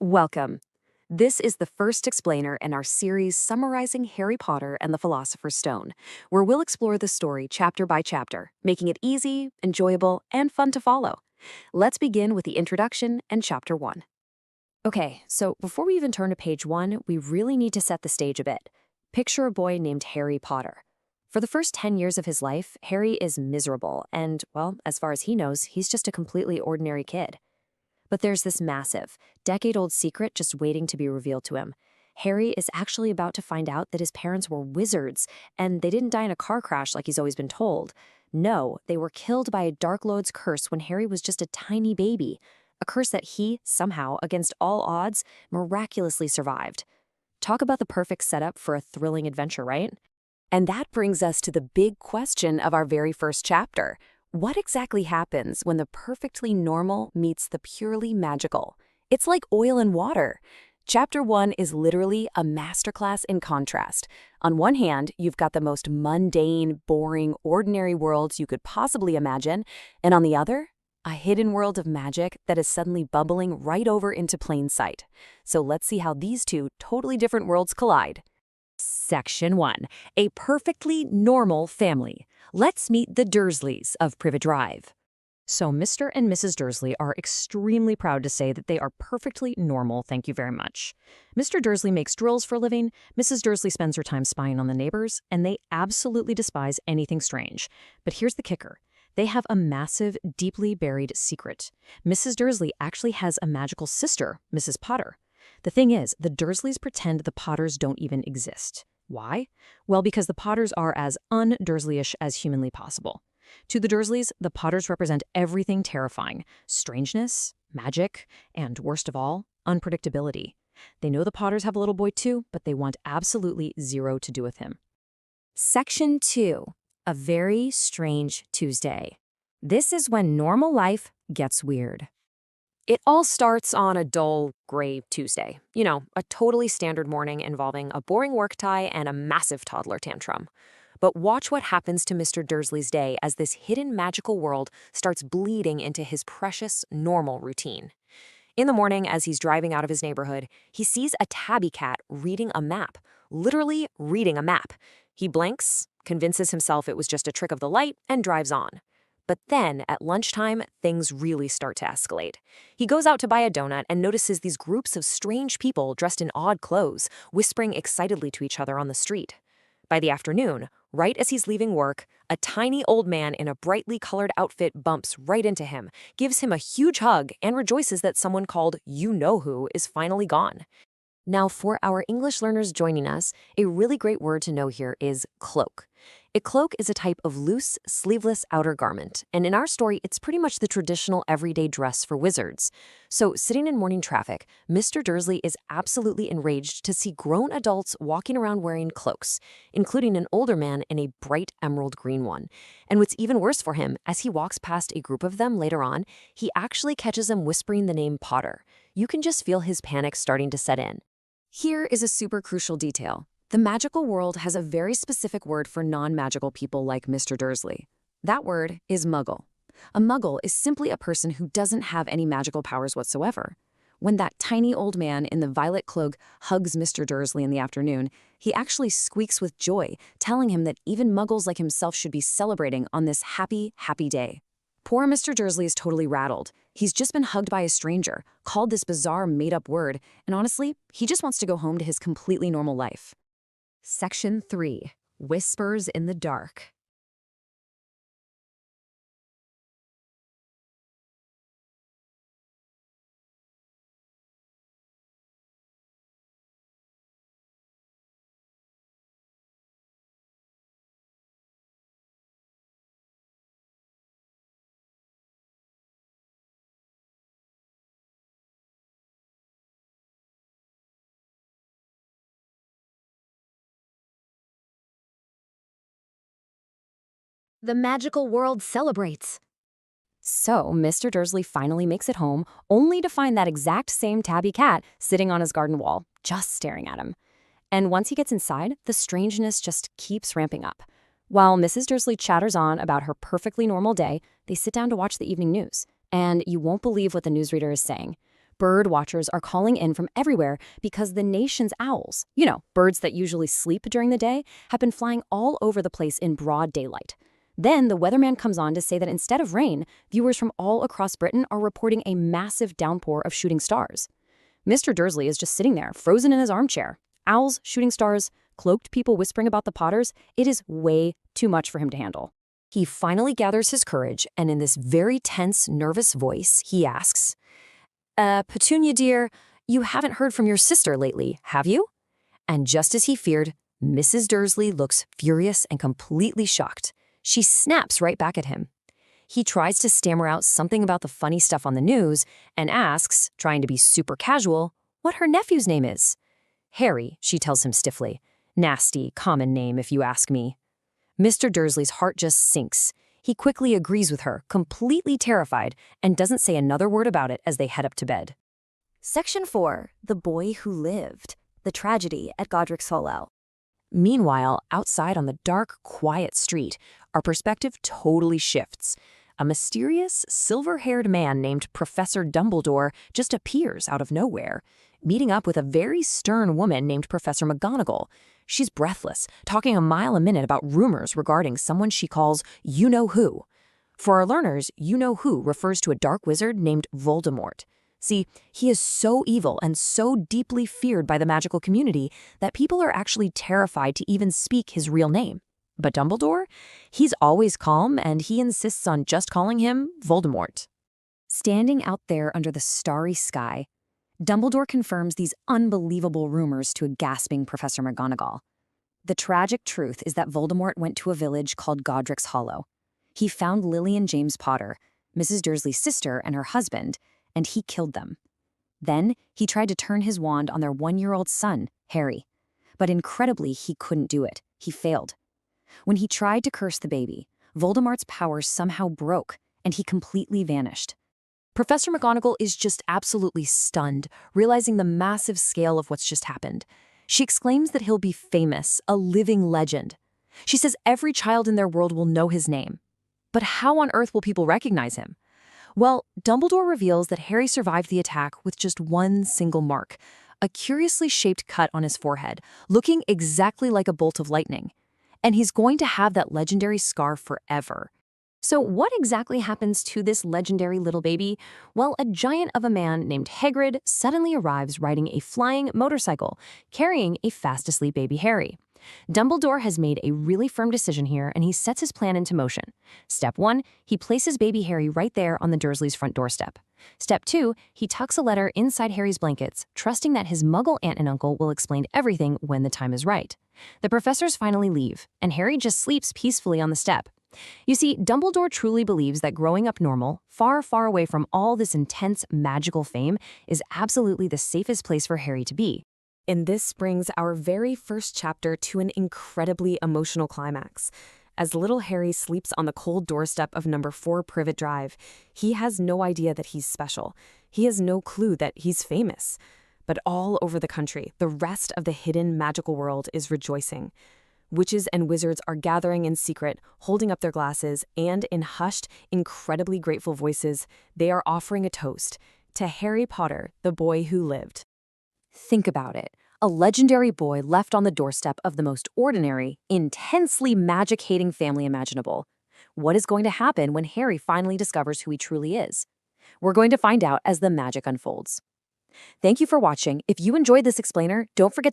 Welcome. This is the first explainer in our series summarizing Harry Potter and the Philosopher's Stone, where we'll explore the story chapter by chapter, making it easy, enjoyable, and fun to follow. Let's begin with the introduction and chapter 1. Okay, so before we even turn to page 1, we really need to set the stage a bit. Picture a boy named Harry Potter. For the first 10 years of his life, Harry is miserable, and, well, as far as he knows, he's just a completely ordinary kid. But there's this massive, decade-old secret just waiting to be revealed to him. Harry is actually about to find out that his parents were wizards, and they didn't die in a car crash like he's always been told. No, they were killed by a Dark Lord's curse when Harry was just a tiny baby, a curse that he, somehow, against all odds, miraculously survived. Talk about the perfect setup for a thrilling adventure, right? And that brings us to the big question of our very first chapter. What exactly happens when the perfectly normal meets the purely magical? It's like oil and water. Chapter 1 is literally a masterclass in contrast. On one hand, you've got the most mundane, boring, ordinary worlds you could possibly imagine, and on the other, a hidden world of magic that is suddenly bubbling right over into plain sight. So let's see how these two totally different worlds collide. Section 1. A perfectly normal family. Let's meet the Dursleys of Privet Drive. So Mr. and Mrs. Dursley are extremely proud to say that they are perfectly normal, thank you very much. Mr. Dursley makes drills for a living, Mrs. Dursley spends her time spying on the neighbors, and they absolutely despise anything strange. But here's the kicker. They have a massive, deeply buried secret. Mrs. Dursley actually has a magical sister, Mrs. Potter. The thing is, the Dursleys pretend the Potters don't even exist. Why? Well, because the Potters are as un-Dursleyish as humanly possible. To the Dursleys, the Potters represent everything terrifying: strangeness, magic, and, worst of all, unpredictability. They know the Potters have a little boy too, but they want absolutely zero to do with him. Section 2. A very strange Tuesday. This is when normal life gets weird. It all starts on a dull, gray Tuesday. You know, a totally standard morning involving a boring work tie and a massive toddler tantrum. But watch what happens to Mr. Dursley's day as this hidden magical world starts bleeding into his precious, normal routine. In the morning, as he's driving out of his neighborhood, he sees a tabby cat reading a map. Literally reading a map. He blinks, convinces himself it was just a trick of the light, and drives on. But then, at lunchtime, things really start to escalate. He goes out to buy a donut and notices these groups of strange people dressed in odd clothes, whispering excitedly to each other on the street. By the afternoon, right as he's leaving work, a tiny old man in a brightly colored outfit bumps right into him, gives him a huge hug, and rejoices that someone called you-know-who is finally gone. Now, for our English learners joining us, a really great word to know here is cloak. A cloak is a type of loose, sleeveless outer garment, and in our story, it's pretty much the traditional everyday dress for wizards. So, sitting in morning traffic, Mr. Dursley is absolutely enraged to see grown adults walking around wearing cloaks, including an older man in a bright emerald green one. And what's even worse for him, as he walks past a group of them later on, he actually catches them whispering the name Potter. You can just feel his panic starting to set in. Here is a super crucial detail. The magical world has a very specific word for non-magical people like Mr. Dursley. That word is muggle. A muggle is simply a person who doesn't have any magical powers whatsoever. When that tiny old man in the violet cloak hugs Mr. Dursley in the afternoon, he actually squeaks with joy, telling him that even muggles like himself should be celebrating on this happy, happy day. Poor Mr. Dursley is totally rattled. He's just been hugged by a stranger, called this bizarre made-up word, and honestly, he just wants to go home to his completely normal life. Section 3. Whispers in the Dark. The magical world celebrates. So, Mr. Dursley finally makes it home, only to find that exact same tabby cat sitting on his garden wall, just staring at him. And once he gets inside, the strangeness just keeps ramping up. While Mrs. Dursley chatters on about her perfectly normal day, they sit down to watch the evening news. And you won't believe what the newsreader is saying. Bird watchers are calling in from everywhere because the nation's owls, birds that usually sleep during the day, have been flying all over the place in broad daylight. Then the weatherman comes on to say that instead of rain, viewers from all across Britain are reporting a massive downpour of shooting stars. Mr. Dursley is just sitting there, frozen in his armchair. Owls, shooting stars, cloaked people whispering about the Potters, it is way too much for him to handle. He finally gathers his courage, and in this very tense, nervous voice, he asks, Petunia dear, you haven't heard from your sister lately, have you? And just as he feared, Mrs. Dursley looks furious and completely shocked. She snaps right back at him. He tries to stammer out something about the funny stuff on the news and asks, trying to be super casual, what her nephew's name is. Harry, she tells him stiffly. Nasty, common name if you ask me. Mr. Dursley's heart just sinks. He quickly agrees with her, completely terrified, and doesn't say another word about it as they head up to bed. Section 4. The Boy Who Lived. The Tragedy at Godric's Hollow. Meanwhile, outside on the dark, quiet street, our perspective totally shifts. A mysterious, silver-haired man named Professor Dumbledore just appears out of nowhere, meeting up with a very stern woman named Professor McGonagall. She's breathless, talking a mile a minute about rumors regarding someone she calls you-know-who. For our learners, you-know-who refers to a dark wizard named Voldemort. See, he is so evil and so deeply feared by the magical community that people are actually terrified to even speak his real name. But Dumbledore? He's always calm, and he insists on just calling him Voldemort. Standing out there under the starry sky, Dumbledore confirms these unbelievable rumors to a gasping Professor McGonagall. The tragic truth is that Voldemort went to a village called Godric's Hollow. He found Lily and James Potter, Mrs. Dursley's sister and her husband, and he killed them. Then he tried to turn his wand on their 1-year-old son, Harry. But incredibly, he couldn't do it. He failed. When he tried to curse the baby, Voldemort's power somehow broke, and he completely vanished. Professor McGonagall is just absolutely stunned, realizing the massive scale of what's just happened. She exclaims that he'll be famous, a living legend. She says every child in their world will know his name. But how on earth will people recognize him? Well, Dumbledore reveals that Harry survived the attack with just one single mark, a curiously shaped cut on his forehead, looking exactly like a bolt of lightning. And he's going to have that legendary scar forever. So what exactly happens to this legendary little baby? Well, a giant of a man named Hagrid suddenly arrives riding a flying motorcycle, carrying a fast-asleep baby Harry. Dumbledore has made a really firm decision here, and he sets his plan into motion. Step 1, he places baby Harry right there on the Dursleys' front doorstep. Step 2, he tucks a letter inside Harry's blankets, trusting that his muggle aunt and uncle will explain everything when the time is right. The professors finally leave, and Harry just sleeps peacefully on the step. You see, Dumbledore truly believes that growing up normal, far, far away from all this intense magical fame, is absolutely the safest place for Harry to be. And this brings our very first chapter to an incredibly emotional climax. As little Harry sleeps on the cold doorstep of number 4 Privet Drive, he has no idea that he's special. He has no clue that he's famous. But all over the country, the rest of the hidden magical world is rejoicing. Witches and wizards are gathering in secret, holding up their glasses, and in hushed, incredibly grateful voices, they are offering a toast to Harry Potter, the boy who lived. Think about it. A legendary boy left on the doorstep of the most ordinary, intensely magic-hating family imaginable. What is going to happen when Harry finally discovers who he truly is? We're going to find out as the magic unfolds. Thank you for watching. If you enjoyed this explainer, don't forget to